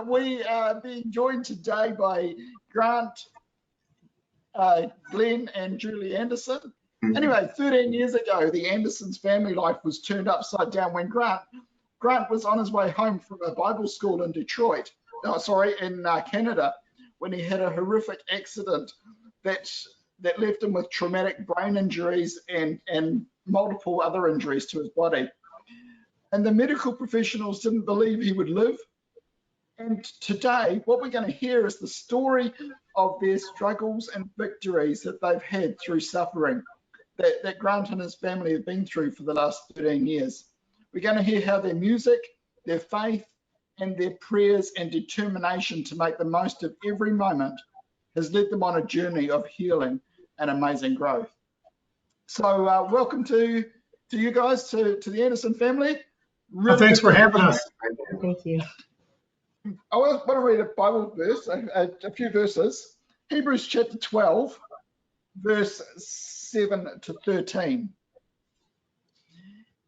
We are being joined today by Grant, Glenn, and Julie Anderson. Anyway, 13 years ago, the Andersons' family life was turned upside down when Grant was on his way home from a Bible school in Detroit, in Canada, when he had a horrific accident that left him with traumatic brain injuries and multiple other injuries to his body. And the medical professionals didn't believe he would live. And today, what we're going to hear is the story of their struggles and victories that they've had through suffering that Grant and his family have been through for the last 13 years. We're going to hear how their music, their faith, and their prayers and determination to make the most of every moment has led them on a journey of healing and amazing growth. So welcome to you guys, to the Anderson family. Really thanks for having us. Thank you. I want to read a Bible verse, a few verses. Hebrews chapter 12, verse 7 to 13.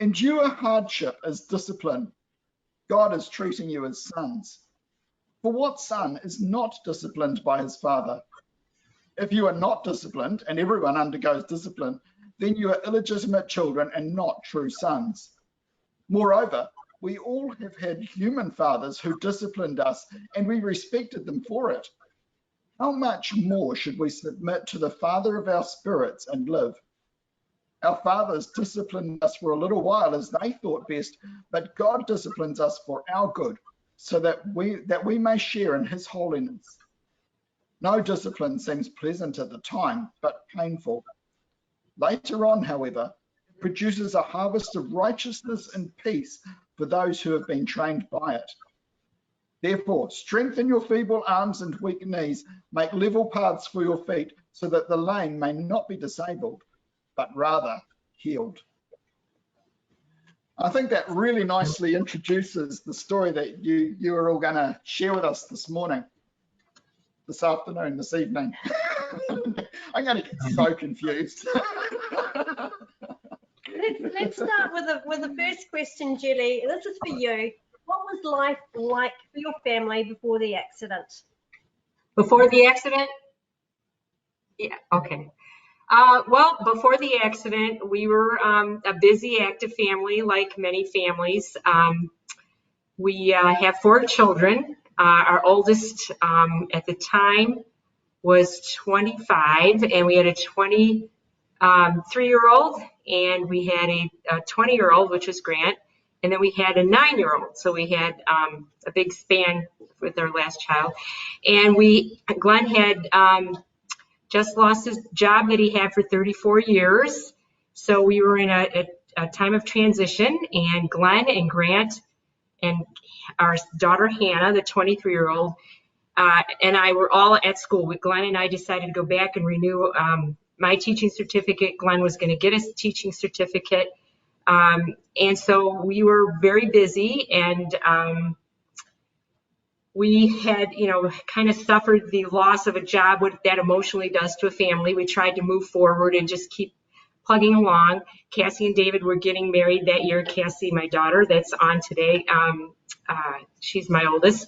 Endure hardship as discipline. God is treating you as sons. For what son is not disciplined by his father? If you are not disciplined, and everyone undergoes discipline, then you are illegitimate children and not true sons. Moreover, we all have had human fathers who disciplined us, and we respected them for it. How much more should we submit to the Father of our spirits and live? Our fathers disciplined us for a little while as they thought best, but God disciplines us for our good, so that we may share in his holiness. No discipline seems pleasant at the time, but painful. Later on, however, it produces a harvest of righteousness and peace for those who have been trained by it. Therefore, strengthen your feeble arms and weak knees, make level paths for your feet, so that the lame may not be disabled, but rather healed. I think that really nicely introduces the story that you are all going to share with us this morning, this afternoon, this evening. I'm going to get so confused. Let's start with the first question, Julie. This is for you. What was life like for your family before the accident? Before the accident? Yeah, okay. Well, before the accident, we were a busy, active family, like many families. We have 4 children. Our oldest at the time was 25, and we had a 23-year-old, and we had a 20-year-old, which was Grant, and then we had a 9-year-old. So we had a big span with our last child. And Glenn had just lost his job that he had for 34 years. So we were in a time of transition, and Glenn and Grant and our daughter Hannah, the 23-year-old, and I were all at school. Glenn and I decided to go back and renew my teaching certificate. Glenn was going to get his teaching certificate. And so we were very busy, and we had, kind of suffered the loss of a job, what that emotionally does to a family. We tried to move forward and just keep plugging along. Cassie and David were getting married that year. Cassie, my daughter, that's on today, she's my oldest.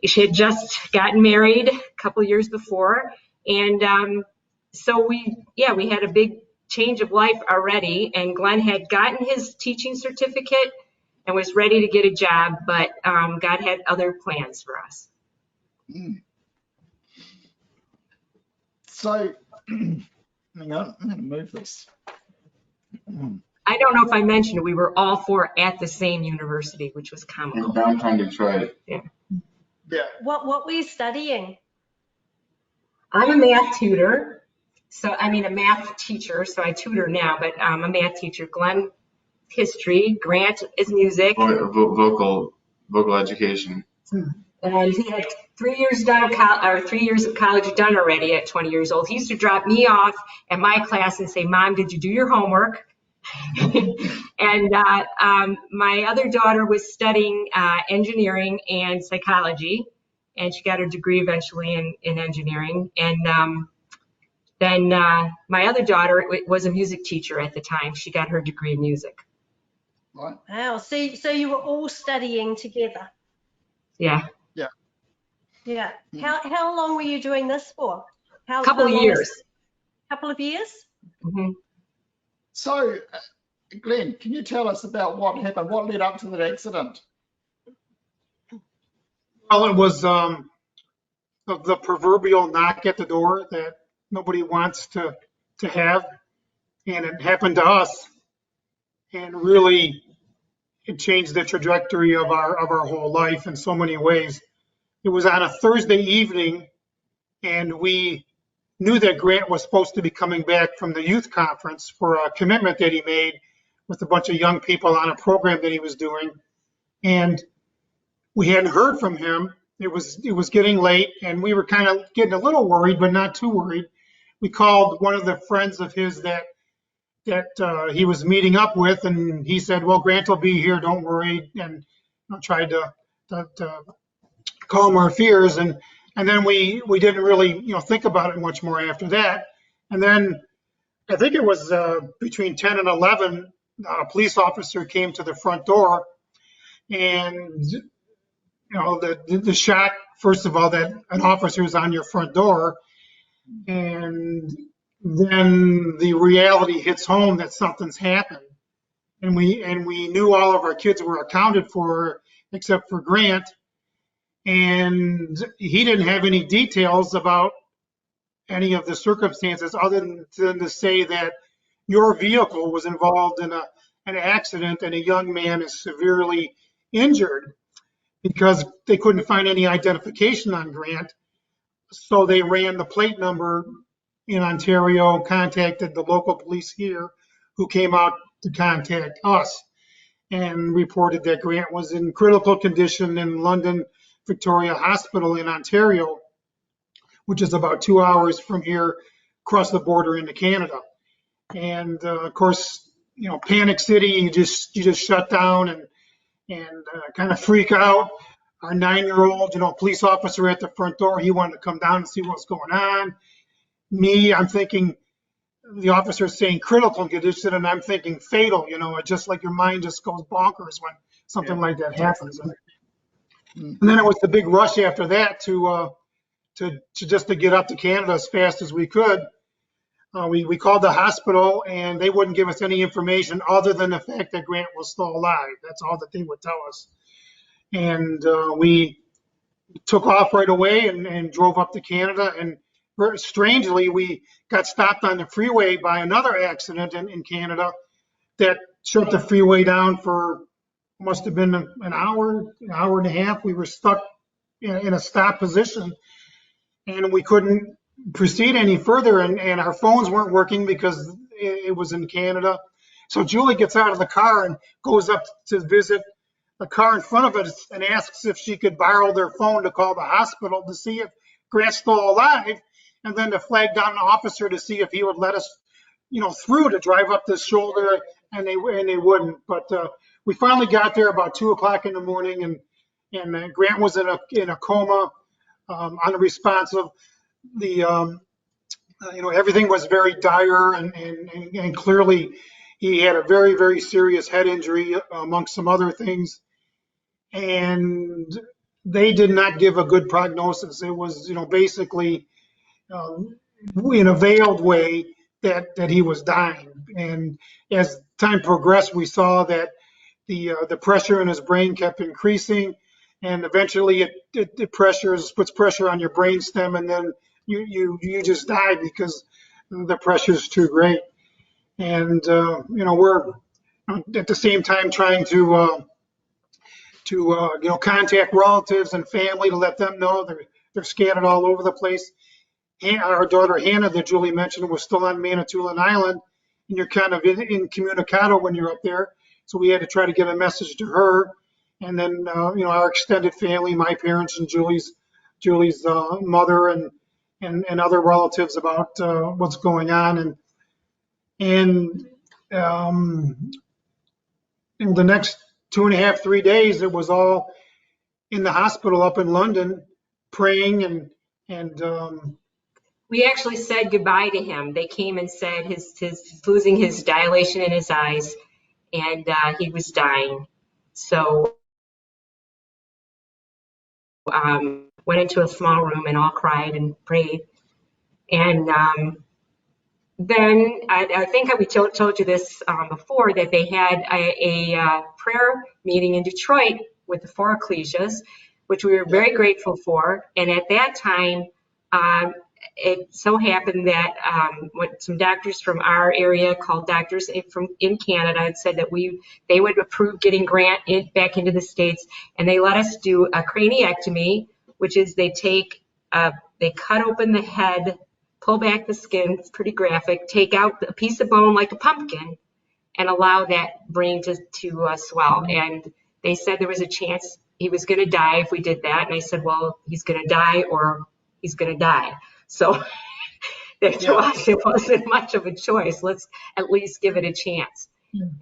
She had just gotten married a couple of years before. And so we had a big change of life already. And Glenn had gotten his teaching certificate and was ready to get a job, but God had other plans for us. So, hang on, I'm going to move this. I don't know if I mentioned it, we were all 4 at the same university, which was comical. In downtown Detroit. Yeah. What were you studying? I'm a math tutor, a math teacher, so I tutor now, but I'm a math teacher. Glenn, history. Grant is music. Vocal education. And he had 3 years done of 3 years of college done already at 20 years old. He used to drop me off at my class and say, "Mom, did you do your homework?" And my other daughter was studying engineering and psychology, and she got her degree eventually in engineering. And then my other daughter was a music teacher at the time. She got her degree in music. Right. Wow. So you were all studying together. Yeah. Yeah. How long were you doing this for? Couple of years. Couple of years? Mm-hmm. So, Glenn, can you tell us about what happened? What led up to that accident? Well, it was the proverbial knock at the door that nobody wants to have, and it happened to us, and really it changed the trajectory of our whole life in so many ways. It was on a Thursday evening, and we knew that Grant was supposed to be coming back from the youth conference for a commitment that he made with a bunch of young people on a program that he was doing. And we hadn't heard from him. It was getting late, and we were kind of getting a little worried, but not too worried. We called one of the friends of his that he was meeting up with, and he said, "Well, Grant will be here. Don't worry." And tried to calm our fears, and then we didn't really think about it much more after that. And then I think it was between 10 and 11, a police officer came to the front door, and the shock, first of all, that an officer is on your front door, and then the reality hits home that something's happened. And we knew all of our kids were accounted for except for Grant, and he didn't have any details about any of the circumstances other than to say that your vehicle was involved in an accident and a young man is severely injured, because they couldn't find any identification on Grant. So they ran the plate number in Ontario, contacted the local police here, who came out to contact us and reported that Grant was in critical condition in London Victoria Hospital in Ontario, which is about 2 hours from here, across the border into Canada. And of course, Panic City, you just shut down and kind of freak out. Our 9-year-old, police officer at the front door, he wanted to come down and see what's going on. Me, I'm thinking the officer is saying critical condition, and I'm thinking fatal. It's just like your mind just goes bonkers when something like that happens. And then it was the big rush after that to get up to Canada as fast as we could. We called the hospital, and they wouldn't give us any information other than the fact that Grant was still alive. That's all that they would tell us. And we took off right away and drove up to Canada. And strangely, we got stopped on the freeway by another accident in Canada that shut the freeway down for, must have been an hour and a half. We were stuck in a stop position, and we couldn't proceed any further, and our phones weren't working because it was in Canada. So Julie gets out of the car and goes up to visit the car in front of us and asks if she could borrow their phone to call the hospital to see if Grant's still alive, and then to flag down an officer to see if he would let us, through to drive up this shoulder, and they wouldn't. But we finally got there about 2 o'clock in the morning, and Grant was in a coma, unresponsive. Everything was very dire, and clearly he had a very, very serious head injury amongst some other things. And they did not give a good prognosis. It was, basically in a veiled way that he was dying. And as time progressed, we saw that the pressure in his brain kept increasing, and eventually it puts pressure on your brainstem, and then you just die because the pressure is too great. And we're at the same time trying to contact relatives and family to let them know they're scattered all over the place. Our daughter Hannah, that Julie mentioned, was still on Manitoulin Island, and you're kind of incommunicado when you're up there. So we had to try to get a message to her, and then our extended family, my parents and Julie's mother and other relatives about what's going on, and in the next 2.5, 3 days, it was all in the hospital up in London, praying and we actually said goodbye to him. They came and said his losing his dilation in his eyes, and he was dying. So went into a small room and all cried and prayed. And then I think we told you this before, that they had a prayer meeting in Detroit with the 4 ecclesias, which we were very grateful for. And at that time, it so happened that some doctors from our area, called doctors in Canada, had said that they would approve getting Grant back into the States, and they let us do a craniectomy, which is they cut open the head, pull back the skin, it's pretty graphic, take out a piece of bone like a pumpkin, and allow that brain to swell. And they said there was a chance he was going to die if we did that. And I said, well, he's going to die or he's going to die. So to us, it wasn't much of a choice. Let's at least give it a chance.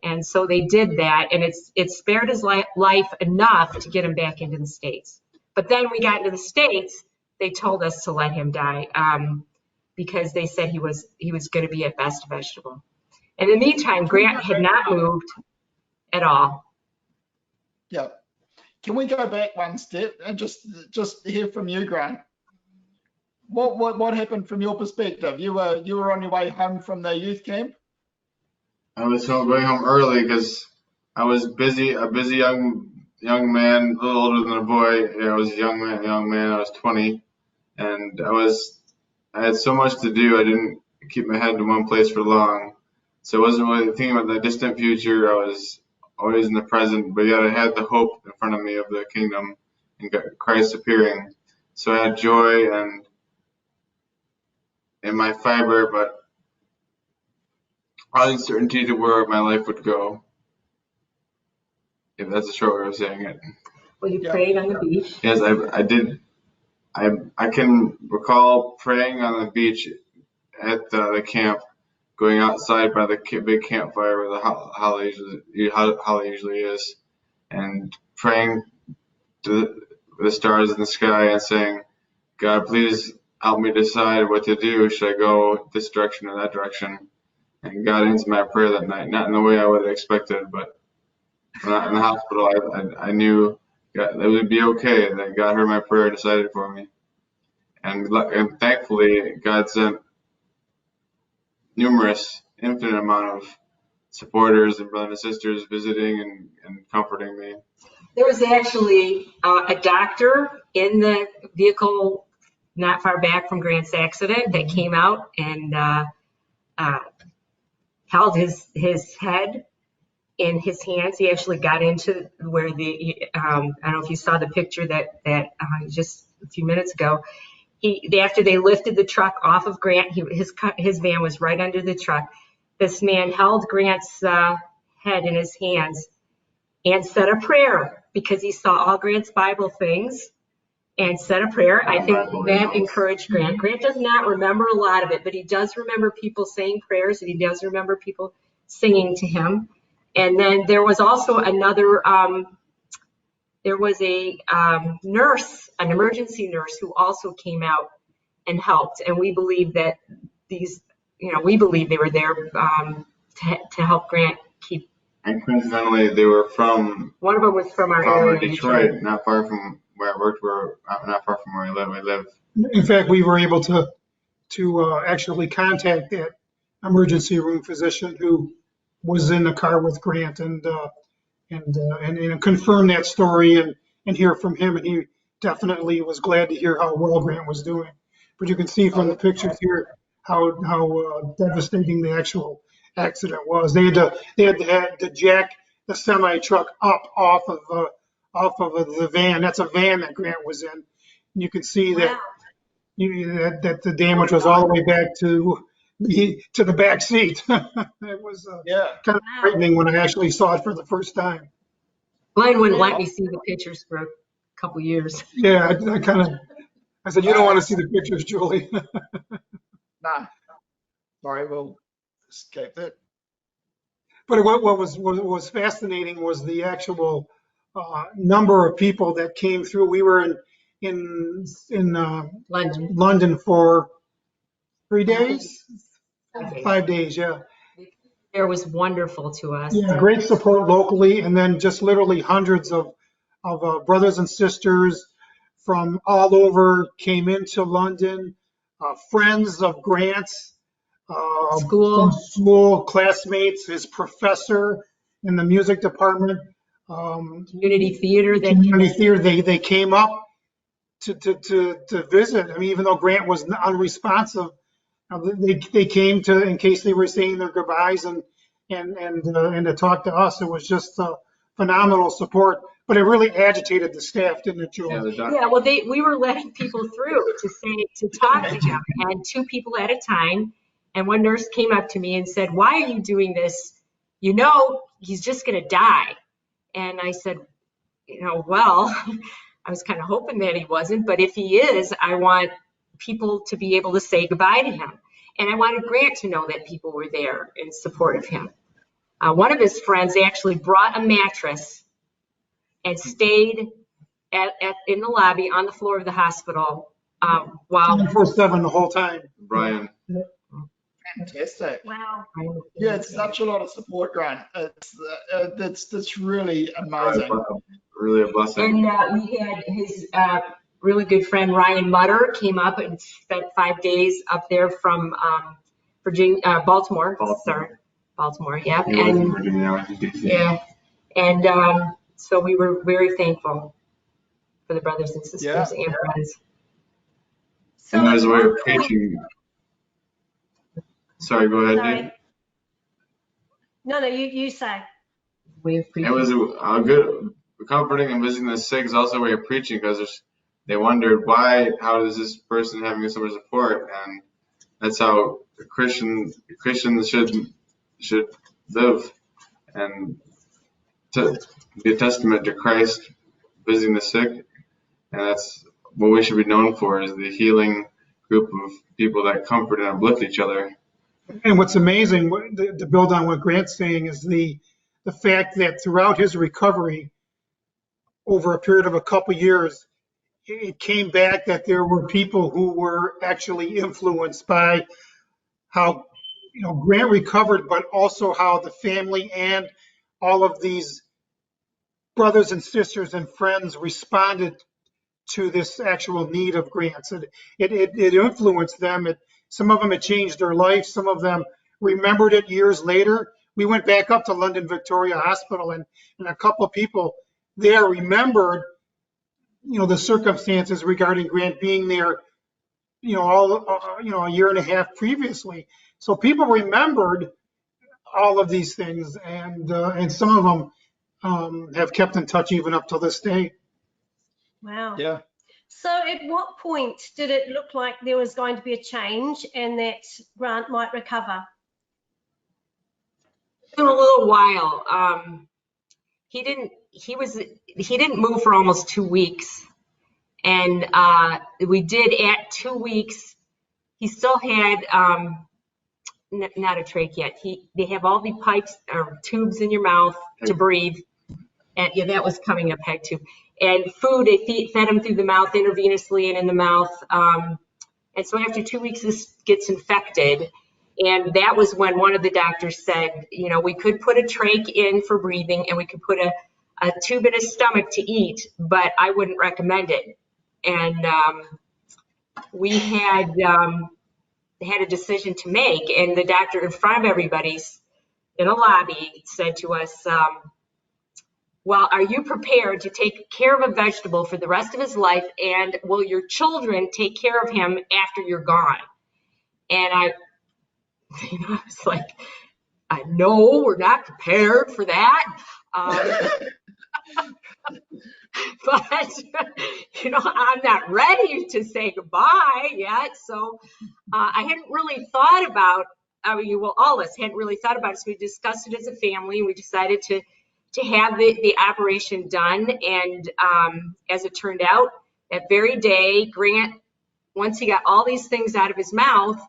And so they did that, and it spared his life enough to get him back into the States. But then we got into the States, they told us to let him die because they said he was going to be at best a vegetable. In the meantime, Grant had not moved at all. Yeah. Can we go back one step and just hear from you, Grant? What happened from your perspective? You were on your way home from the youth camp? I was going home early because I was busy, a busy young man, a little older than a boy. Yeah, I was a young man. I was 20, and I had so much to do. I didn't keep my head in one place for long, so I wasn't really thinking about the distant future. I was always in the present, but yet I had the hope in front of me of the kingdom and Christ appearing. So I had joy and in my fiber, but uncertainty to where my life would go. If that's a short way of saying it. Well, you prayed on the beach. Yes, I did. I can recall praying on the beach at the camp, going outside by the big campfire where the holly usually is, and praying to the stars in the sky and saying, God, please help me decide what to do. Should I go this direction or that direction? And God answered my prayer that night, not in the way I would have expected, but when I, in the hospital, I knew God, that it would be okay, that God heard my prayer and decided for me. And thankfully, God sent infinite amount of supporters and brothers and sisters visiting and comforting me. There was actually a doctor in the vehicle not far back from Grant's accident that came out and held his head in his hands. He actually got into where I don't know if you saw the picture that just a few minutes ago. After they lifted the truck off of Grant, his van was right under the truck. This man held Grant's head in his hands and said a prayer because he saw all Grant's Bible things and said a prayer. I think that encouraged Grant. Grant does not remember a lot of it, but he does remember people saying prayers, and he does remember people singing to him. And then there was also another, there was a nurse, an emergency nurse, who also came out and helped. And we believe that we believe they were there to help Grant keep. And coincidentally, they were one of them was from our area, Detroit, not far from where I worked, not far from where I live. In fact, we were able to actually contact that emergency room physician who was in the car with Grant and confirm that story and hear from him. And he definitely was glad to hear how well Grant was doing. But you can see from the pictures here how devastating the actual accident was. They had to jack the semi truck up off of the van. That's a van that Grant was in. And you can see that that the damage was all the way back to the back seat. It was kind of frightening when I actually saw it for the first time. Glenn wouldn't let me see the pictures for a couple years. Yeah, I said, you don't want to see the pictures, Julie. Nah, sorry, we'll escape that. But what was fascinating was the actual number of people that came through. We were in London for 3 days, 5 days, yeah. It was wonderful to us. Yeah, great support locally, and then just literally hundreds of brothers and sisters from all over came into London, friends of Grant's, School. school classmates, his professor in the music department, Community theater. community theater. They came up to visit. I mean, even though Grant was unresponsive, they came to, in case they were saying their goodbyes, and to talk to us. It was just phenomenal support. But it really agitated the staff, didn't it, Julie? Yeah, well, we were letting people through to talk to him, and 2 people at a time. And one nurse came up to me and said, "Why are you doing this? You know, he's just going to die." And I said, well, I was kind of hoping that he wasn't, but if he is, I want people to be able to say goodbye to him. And I wanted Grant to know that people were there in support of him. One of his friends actually brought a mattress and stayed in the lobby on the floor of the hospital while 24/7 the whole time. Brian. Fantastic. Wow. Yeah, it's such a lot of support, Grant. It's really amazing. Really a blessing. And we had his really good friend Ryan Mutter came up and spent 5 days up there from Baltimore. Baltimore, yeah. And so we were very thankful for the brothers and sisters and friends. So And as a way of preaching. Sorry, go ahead, Dave. No, you say. It was a good, comforting, and visiting the sick is also a way of preaching, because they wondered how is this person having so much support, and that's how Christians should live, and to be a testament to Christ visiting the sick, and that's what we should be known for, is the healing group of people that comfort and uplift each other. And what's amazing, to build on what Grant's saying, is the fact that throughout his recovery, over a period of a couple years, it came back that there were people who were actually influenced by how Grant recovered, but also how the family and all of these brothers and sisters and friends responded to this actual need of Grant's. It influenced them. Some of them, it changed their life. Some of them remembered it years later. We went back up to London Victoria Hospital, and a couple of people there remembered, the circumstances regarding Grant being there, a year and a half previously. So people remembered all of these things, and some of them have kept in touch even up to this day. Wow. Yeah. So at what point did it look like there was going to be a change and that Grant might recover? In a little while. He didn't move for almost 2 weeks. And we did at 2 weeks, he still had not a trach yet. They have all the pipes or tubes in your mouth to breathe. And yeah, that was coming, a peg tube. And food, they fed him through the mouth, intravenously and in the mouth. And so after 2 weeks, this gets infected. And that was when one of the doctors said, we could put a trach in for breathing, and we could put a tube in his stomach to eat, but I wouldn't recommend it. And we had a decision to make, and the doctor in front of everybody in a lobby said to us, well, are you prepared to take care of a vegetable for the rest of his life, and will your children take care of him after you're gone? And I was like, no, we're not prepared for that. But, I'm not ready to say goodbye yet. So I hadn't really thought about, all of us hadn't really thought about it. So we discussed it as a family, and we decided to have the operation done. And as it turned out, that very day, Grant, once he got all these things out of his mouth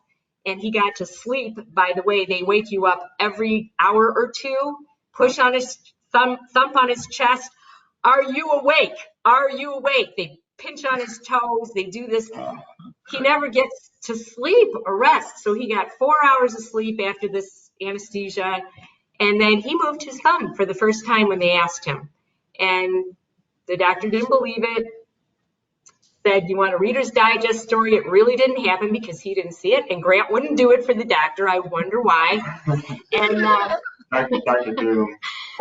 and he got to sleep, by the way, they wake you up every hour or two, push on his thump on his chest. Are you awake? Are you awake? They pinch on his toes. They do this. He never gets to sleep or rest. So he got 4 hours of sleep after this anesthesia. And then he moved his thumb for the first time when they asked him. And the doctor didn't believe it. said, you want a Reader's Digest story? It really didn't happen because he didn't see it, and Grant wouldn't do it for the doctor. I wonder why. And Dr. Doom.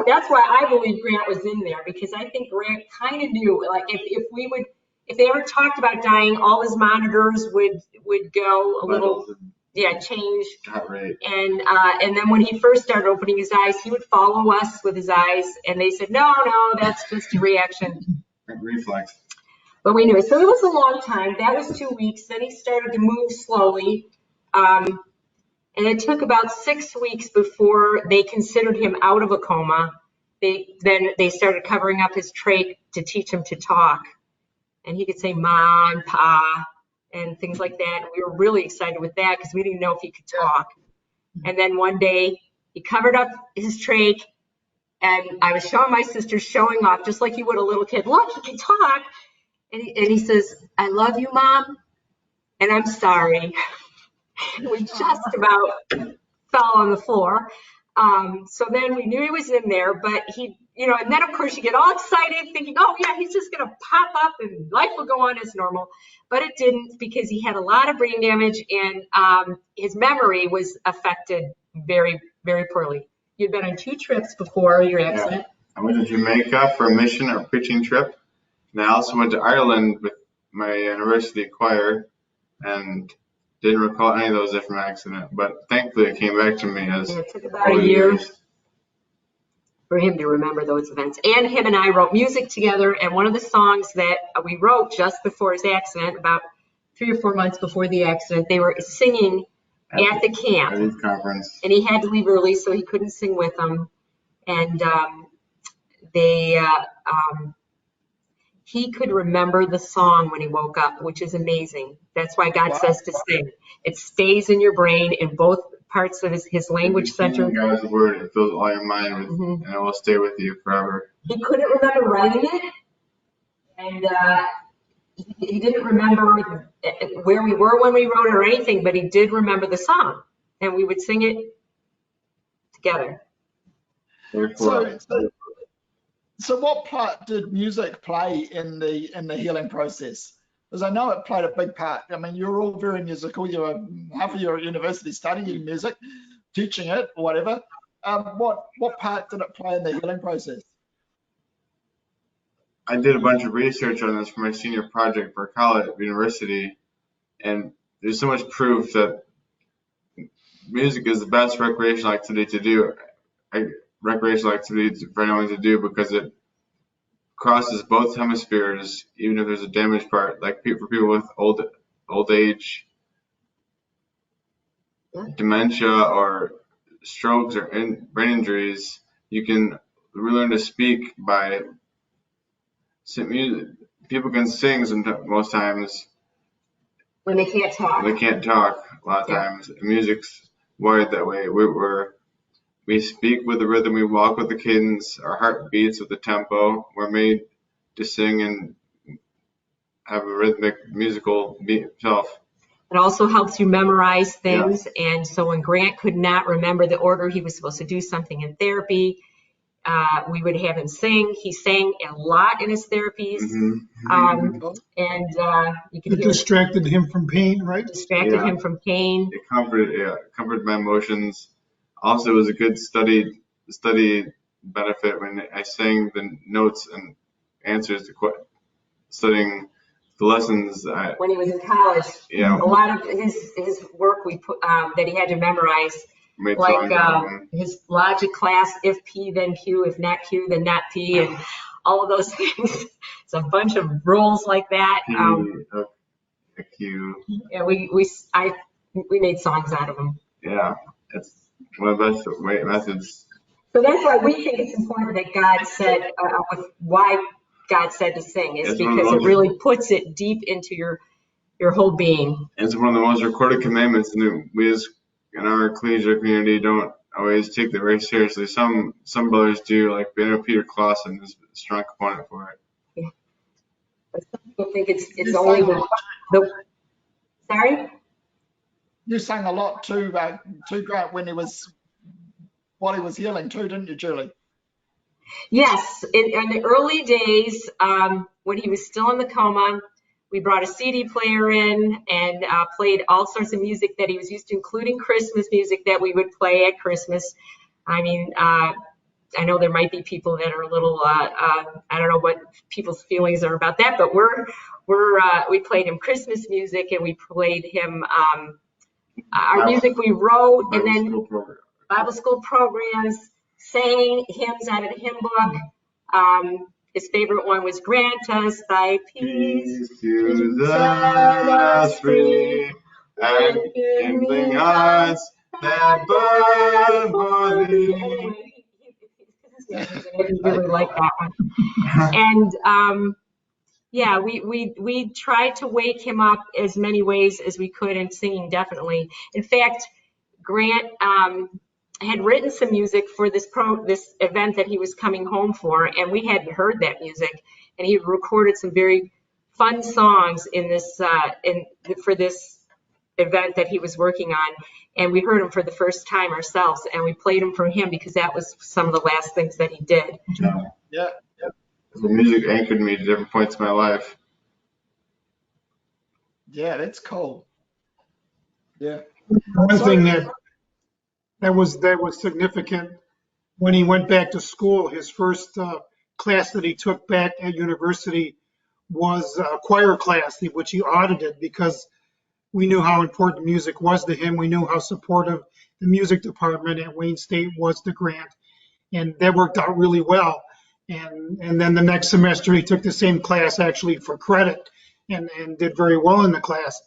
that's why I believe Grant was in there, because I think Grant kind of knew, like, if they ever talked about dying, all his monitors would go a little, change. Right. And then when he first started opening his eyes, he would follow us with his eyes, and they said, no, that's just a reaction. Reflex. But we knew it. So it was a long time. That was 2 weeks. Then he started to move slowly. And it took about 6 weeks before they considered him out of a coma. Then they started covering up his trach to teach him to talk. And he could say ma and pa and things like that. And we were really excited with that because we didn't know if he could talk. And then one day he covered up his trach, and I was showing my sister, showing off just like you would a little kid. Look, he can talk. And he says, I love you, Mom, and I'm sorry. We just about fell on the floor. So then we knew he was in there, but he, and then of course you get all excited thinking, oh yeah, he's just going to pop up and life will go on as normal. But it didn't, because he had a lot of brain damage, and his memory was affected very, very poorly. You'd been on 2 trips before your accident. Yeah. I went to Jamaica for a mission or preaching trip. And I also went to Ireland with my university choir and didn't recall any of those from my accident. But thankfully it came back to me as it took about a year for him to remember those events. And him and I wrote music together. And one of the songs that we wrote just before his accident, about 3 or 4 months before the accident, they were singing at the camp. At youth conference. And he had to leave early, so he couldn't sing with them. And he could remember the song when he woke up, which is amazing. That's why God says to sing. It stays in your brain in both parts of his language center. God's word, it fills all your mind with, and it will stay with you forever. He couldn't remember writing it, and he didn't remember where we were when we wrote it or anything, but he did remember the song, and we would sing it together. So what part did music play in the healing process? Because I know it played a big part. I mean, you're all very musical. You're half of your university studying music, teaching it, or whatever. What part did it play in the healing process? I did a bunch of research on this for my senior project for college at university, and there's so much proof that music is the best recreational activity to do. Recreational activity for anyone to do, because it crosses both hemispheres, even if there's a damaged part. Like for people with old age, dementia, or strokes, or brain injuries, you can relearn to speak by music. People can sing most times when they can't talk. They can't talk a lot of times. Music's wired that way. We speak with the rhythm, we walk with the cadence, our heart beats with the tempo. We're made to sing and have a rhythmic musical beat itself. It also helps you memorize things. Yeah. And so when Grant could not remember the order he was supposed to do something in therapy, we would have him sing. He sang a lot in his therapies. It distracted him from pain, right? Distracted him from pain. It comforted my emotions. Also, it was a good study benefit when I sang the notes and answers to studying the lessons. When he was in college, a lot of his work we put that he had to memorize, like his logic class, if P then Q, if not Q then not P, and all of those things. It's a bunch of rules like that. A Q. Yeah, we made songs out of them. Yeah, it's one of the best methods. So that's why we think it's important that God said, why God said to sing, is because it really puts it deep into your whole being. It's one of the most recorded commandments, and we as in our ecclesia community don't always take that very seriously. Some brothers do, like Peter Clausen is a strong component for it. Yeah. But some people think it's only the sorry? You sang a lot too, Grant, while he was healing too, didn't you, Julie? Yes, in the early days, when he was still in the coma, we brought a CD player in and played all sorts of music that he was used to, including Christmas music that we would play at Christmas. I mean, I know there might be people that are a little, I don't know what people's feelings are about that, but we played him Christmas music, and we played him our music we wrote, and then Bible school programs, sang hymns out of the hymn book. His favorite one was "Grant us thy peace to set us free, and kindling hearts that burn for thee." He really liked that one. And yeah, we tried to wake him up as many ways as we could, and singing definitely. In fact, Grant had written some music for this event that he was coming home for, and we hadn't heard that music, and he recorded some very fun songs in this for this event that he was working on, and we heard them for the first time ourselves, and we played them for him because that was some of the last things that he did. Yeah. The music anchored me to different points in my life. Yeah, that's cool. Yeah. One thing that was significant when he went back to school, his first class that he took back at university was a choir class, which he audited because we knew how important music was to him. We knew how supportive the music department at Wayne State was to Grant, and that worked out really well. And then the next semester he took the same class actually for credit and did very well in the class.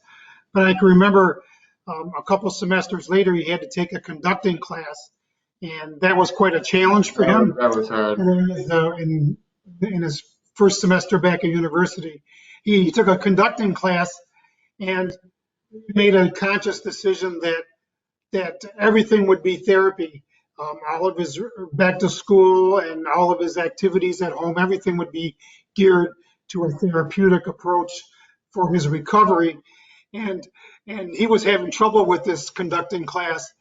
But I can remember a couple semesters later he had to take a conducting class, and that was quite a challenge for him. That was hard. In his first semester back at university, he took a conducting class and made a conscious decision that everything would be therapy. All of his back to school and all of his activities at home, everything would be geared to a therapeutic approach for his recovery. And he was having trouble with this conducting class.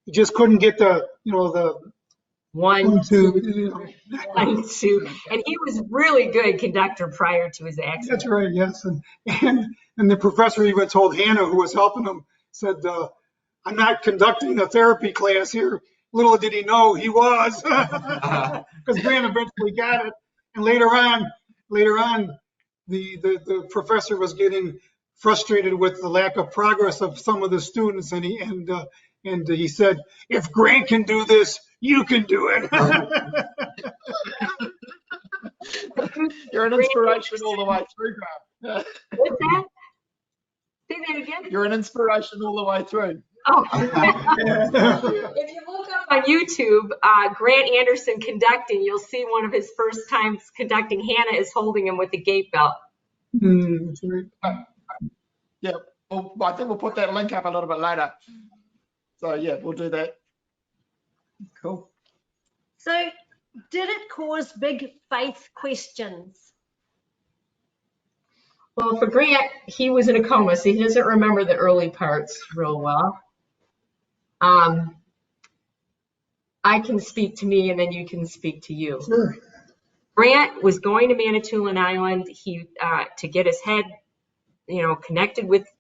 He just couldn't get the 1, 2. 1, 2, and he was really good conductor prior to his accident. That's right, yes. And the professor even told Hannah, who was helping him, said, "I'm not conducting a therapy class here." Little did he know he was, because Grant eventually got it. And later on, the professor was getting frustrated with the lack of progress of some of the students, and he said, "If Grant can do this, you can do it." You're an inspiration all the way through, Grant. What's that? Say that again. You're an inspiration all the way through. Oh. If you look up on YouTube, Grant Anderson conducting, you'll see one of his first times conducting. Hannah is holding him with the gate belt. Yeah, well, I think we'll put that link up a little bit later. So yeah, we'll do that. Cool. So, did it cause big faith questions? Well, for Grant, he was in a coma, so he doesn't remember the early parts real well. I can speak to me, and then you can speak to you. Sure. Grant was going to Manitoulin Island to get his head, connected with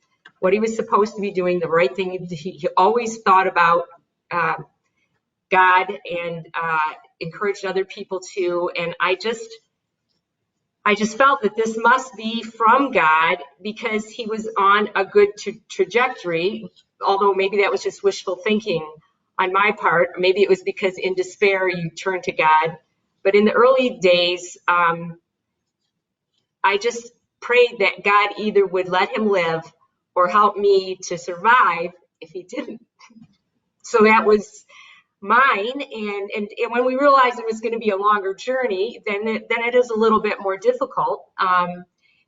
what he was supposed to be doing, the right thing. He always thought about God and encouraged other people to. And I just felt that this must be from God because he was on a good trajectory, although maybe that was just wishful thinking on my part. Maybe it was because in despair you turn to God. But in the early days, I just prayed that God either would let him live or help me to survive if he didn't. So that was mine. And when we realized it was going to be a longer journey, then it is a little bit more difficult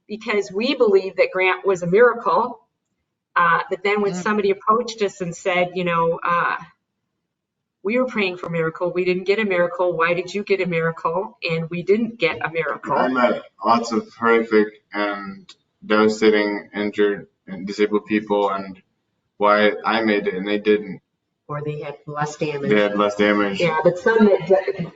because we believed that Grant was a miracle. But then when somebody approached us and said, we were praying for a miracle, we didn't get a miracle. Why did you get a miracle? And we didn't get a miracle. I met lots of horrific and devastating injured and disabled people, and why I made it and they didn't. Or they had less damage. They had less damage. Yeah, but some that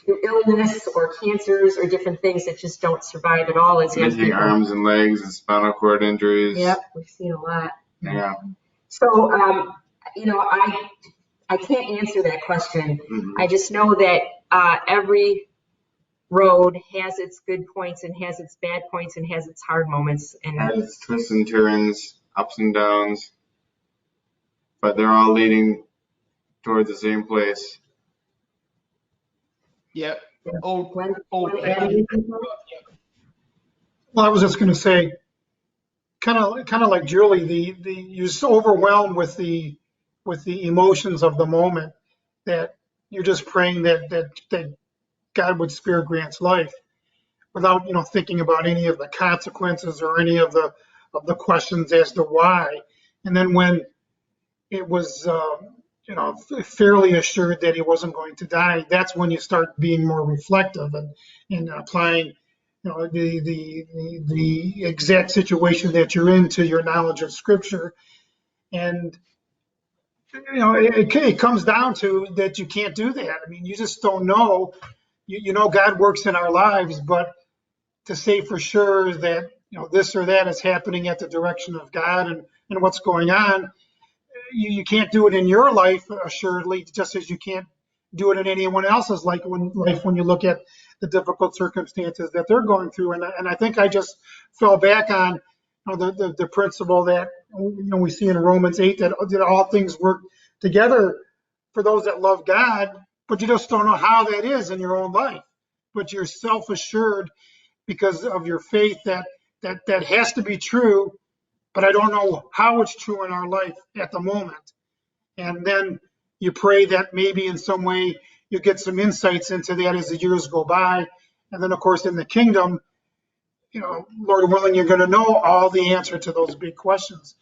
through illness or cancers or different things that just don't survive at all as young Missing people. arms and legs and spinal cord injuries. Yep, we've seen a lot. Yeah. So, I can't answer that question. I just know that every road has its good points and has its bad points and has its hard moments. And Has its twists and turns, ups and downs, but they're all leading towards the same place. Yeah. Well, Well, I was just going to say, kind of like Julie, you're so overwhelmed with the emotions of the moment that you're just praying that God would spare Grant's life, without thinking about any of the consequences or any of the questions as to why. And then when it was fairly assured that he wasn't going to die, that's when you start being more reflective and applying the exact situation that you're in to your knowledge of Scripture. And it comes down to that you can't do that. I mean, you just don't know. You know God works in our lives, but to say for sure that this or that is happening at the direction of God and what's going on, you can't do it in your life assuredly, just as you can't do it in anyone else's life when you look at the difficult circumstances that they're going through. And I think I just fell back on the principle that we see in Romans 8, that all things work together for those that love God, but you just don't know how that is in your own life. But you're self-assured because of your faith that has to be true, but I don't know how it's true in our life at the moment. And then you pray that maybe in some way you get some insights into that as the years go by. And then, of course, in the kingdom, Lord willing, you're going to know all the answer to those big questions.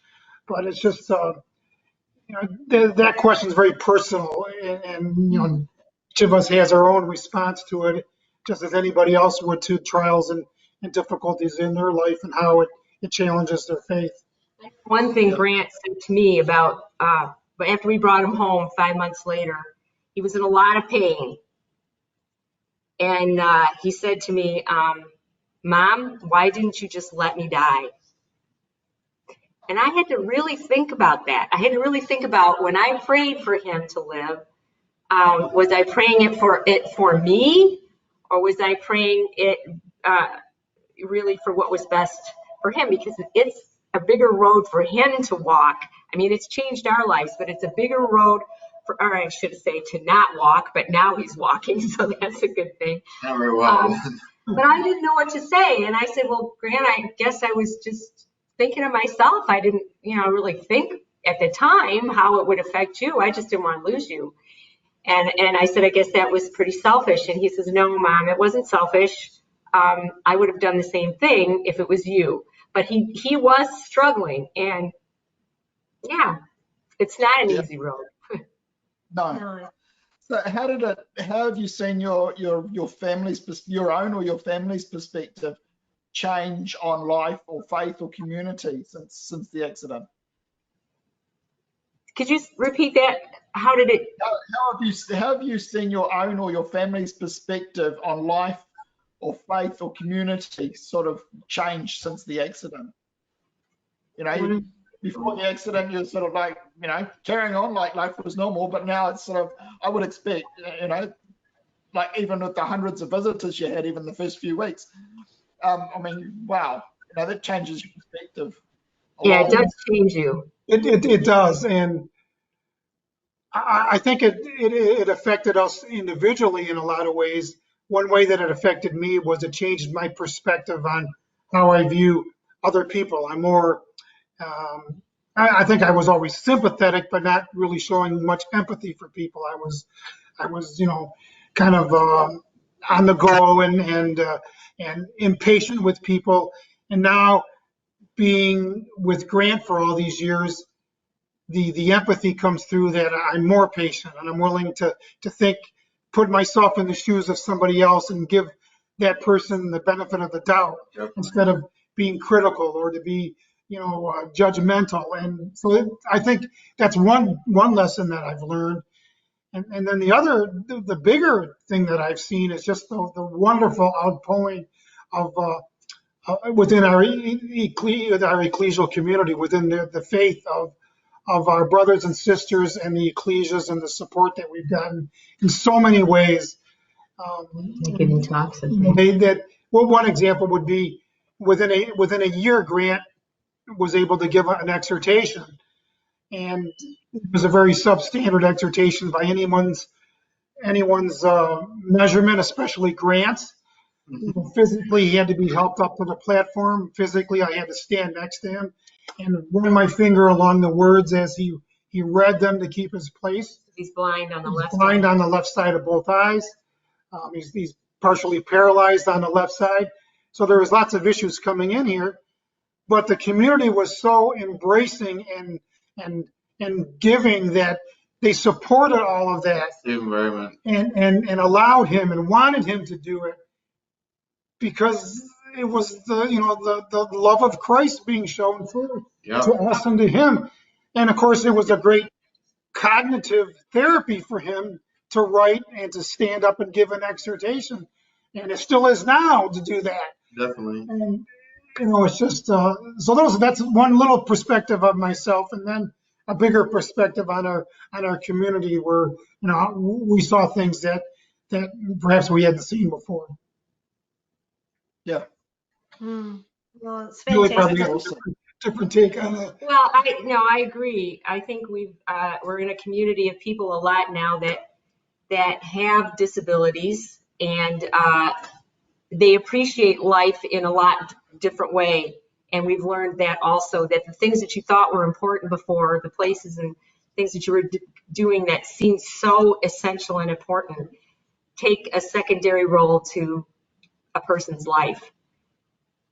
But it's just, that question is very personal. And each of us has our own response to it, just as anybody else would to trials and difficulties in their life and how it challenges their faith. One thing Grant said to me about, after we brought him home 5 months later, he was in a lot of pain. And he said to me, Mom, why didn't you just let me die? And I had to really think about that. I had to really think about when I prayed for him to live, was I praying it for me, or was I praying it really for what was best for him? Because it's a bigger road for him to walk. I mean, it's changed our lives, but it's a bigger road or I should say to not walk, but now he's walking, so that's a good thing. Not very well. But I didn't know what to say. And I said, well, Grant, I guess I was just thinking of myself. I didn't, really think at the time how it would affect you. I just didn't want to lose you. And I said, I guess that was pretty selfish. And he says, no, Mom, it wasn't selfish. I would have done the same thing if it was you. But he was struggling. And yeah, it's not an easy road. No. So how have you seen your family's, your own or your family's perspective change on life or faith or community since the accident? Could you repeat that? How did it? How have you seen your own or your family's perspective on life or faith or community sort of change since the accident? Before the accident, you're sort of like, carrying on like life was normal, but now it's sort of, I would expect, like even with the hundreds of visitors you had, even the first few weeks, I mean, wow, that changes your perspective. Yeah, it does change you. It does, and I think it affected us individually in a lot of ways. One way that it affected me was it changed my perspective on how I view other people. I'm more, I think I was always sympathetic, but not really showing much empathy for people. I was, kind of on the go and impatient with people. And now being with Grant for all these years, the empathy comes through that I'm more patient and I'm willing to think, put myself in the shoes of somebody else and give that person the benefit of the doubt instead of being critical or to be, judgmental. And so I think that's one lesson that I've learned. And then the bigger thing that I've seen is just the wonderful outpouring of within our ecclesial community, within the faith of our brothers and sisters and the ecclesias, and the support that we've gotten in so many ways. Giving talks. One example would be within a year, Grant was able to give an exhortation, and it was a very substandard exhortation by anyone's measurement, especially Grant's. Physically, he had to be helped up to the platform. Physically, I had to stand next to him and run my finger along the words as he read them to keep his place. He's blind on the left side. Blind on the left side of both eyes. He's partially paralyzed on the left side. So there was lots of issues coming in here, but the community was so embracing and giving that they supported all of that and allowed him and wanted him to do it, because it was the love of Christ being shown through to us and to him. And of course, it was a great cognitive therapy for him to write and to stand up and give an exhortation, and it still is now to do that. Definitely. And it's just that's one little perspective of myself, and then a bigger perspective on our community, where we saw things that perhaps we hadn't seen before. Yeah. Well, it's Really fantastic. probably has a different take on it. Well, I agree. I think we're in a community of people a lot now that have disabilities, and they appreciate life in a lot different way. And we've learned that also, that the things that you thought were important before, the places and things that you were doing that seemed so essential and important, take a secondary role to a person's life.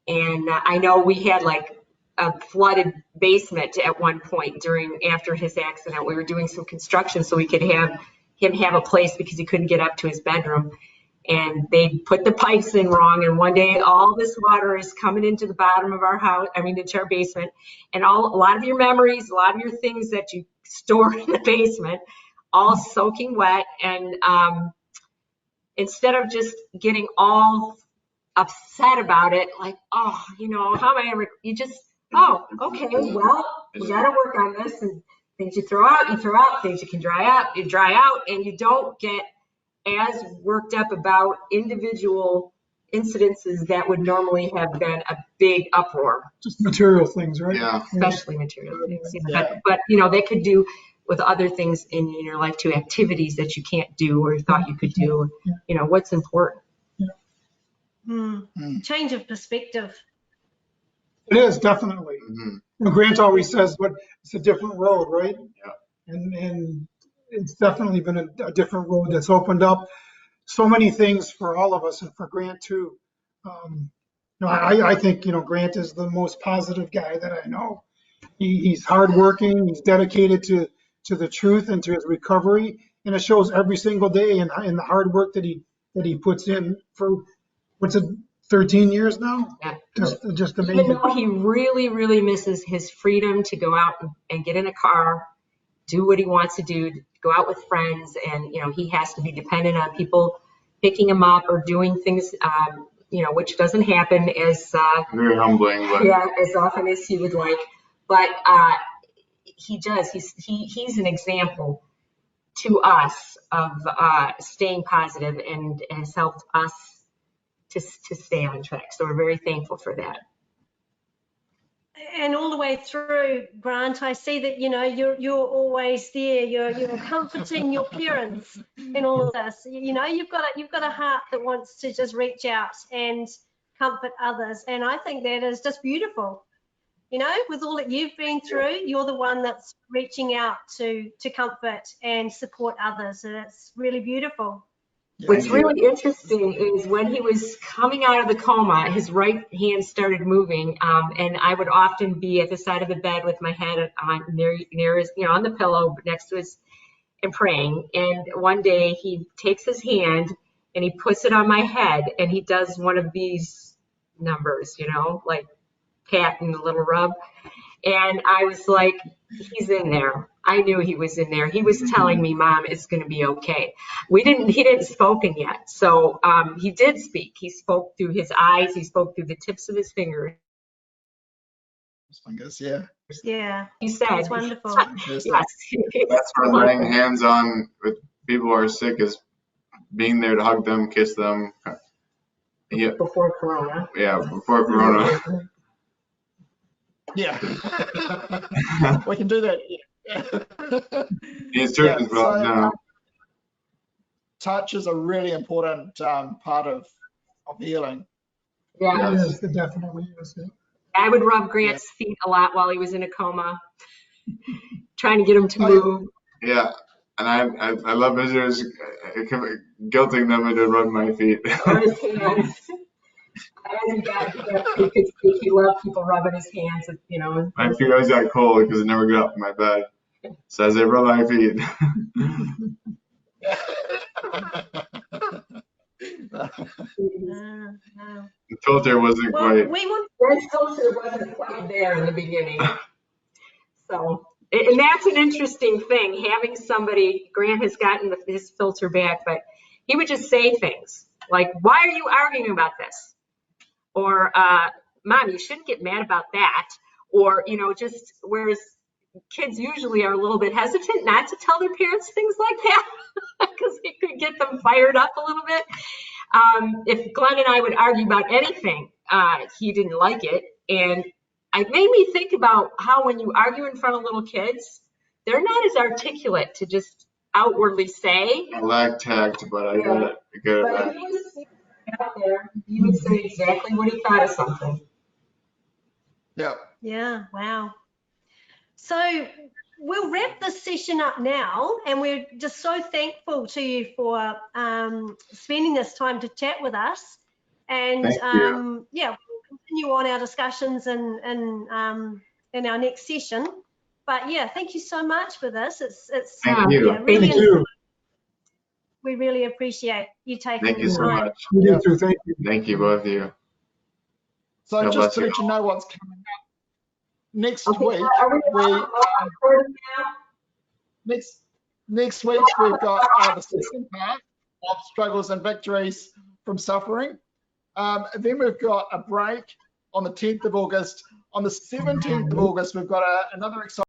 And I know we had like a flooded basement at one point after his accident. We were doing some construction so we could have him have a place, because he couldn't get up to his bedroom. And they put the pipes in wrong, and one day all this water is coming into the bottom of our house, into our basement, and a lot of your memories, a lot of your things that you store in the basement, all soaking wet. And instead of just getting all upset about it, like, how am I ever, you just, okay, well, we got to work on this, and things you throw out, things you can dry up, you dry out, and you don't get as worked up about individual incidences that would normally have been a big uproar. Just material things, right? Yeah. Especially material things. Yeah. But they could do with other things in your life too, activities that you can't do or thought you could do. What's important. Change of perspective. It is, definitely. Grant always says, but it's a different road, right? Yeah. And it's definitely been a different road that's opened up so many things for all of us, and for Grant too. I think Grant is the most positive guy that I know. He's hardworking. He's dedicated to the truth and to his recovery, and it shows every single day in the hard work that he puts in for 13 years now. Yeah. Just amazing. Even though he really, really misses his freedom to go out and get in a car, do what he wants to do, go out with friends, and he has to be dependent on people picking him up or doing things, which doesn't happen as very humbling, but as often as he would like. But he does. He's an example to us of staying positive, and has helped us to stay on track. So we're very thankful for that. And all the way through, Grant, I see that you're always there. You're comforting your parents in all of this. You've got a heart that wants to just reach out and comfort others, and I think that is just beautiful. With all that you've been through, you're the one that's reaching out to comfort and support others, and it's really beautiful. What's really interesting is when he was coming out of the coma, his right hand started moving, and I would often be at the side of the bed with my head on near his, on the pillow next to his, and praying. And one day he takes his hand and he puts it on my head, and he does one of these numbers, like pat and a little rub. And I was like, he's in there. I knew he was in there. He was telling me, Mom, it's going to be okay. He didn't spoken yet. So he did speak. He spoke through his eyes. He spoke through the tips of his fingers. Yeah. Yeah. He said, That's wonderful. yes. That's for laying hands on with people who are sick, is being there to hug them, kiss them. Yeah. Before Corona. Yeah, before Corona. Yeah. We can do that. He's church as well now. Touch is a really important part of healing. Yeah. Yes, it definitely is. Yeah. I would rub Grant's feet a lot while he was in a coma, trying to get him to move. Yeah, and I love visitors guilting them into rubbing my feet. Or his hands. He could speak. He loved people rubbing his hands. You know. My feet always got cold because I never got up from my bed. So as I rub my feet. The filter wasn't quite. The filter wasn't quite there in the beginning. So, and that's an interesting thing. Having somebody, Grant has gotten his filter back, but he would just say things like, "Why are you arguing about this?" Or, "Mom, you shouldn't get mad about that." Or, you know, just whereas kids usually are a little bit hesitant not to tell their parents things like that because it could get them fired up a little bit. If Glenn and I would argue about anything, he didn't like it. And it made me think about how when you argue in front of little kids, they're not as articulate to just outwardly say. I lack tact, but I get it. I get it But back. he was out there, he would say exactly what he thought of something. Yeah. Yeah, wow. So we'll wrap this session up now, and we're just so thankful to you for spending this time to chat with us. And yeah, we'll continue on our discussions in our next session. But yeah, thank you so much for this. It's Thank you. Yeah, really Thank you. we really appreciate you taking Thank you the so time. much. We do too. Thank you. Thank you, both of you. So God just bless to you. let you know what's coming up next Okay, week, next week we've got the second part of Struggles and Victories from Suffering. Then we've got a break on the 10th of August. On the 17th of August, we've got another exciting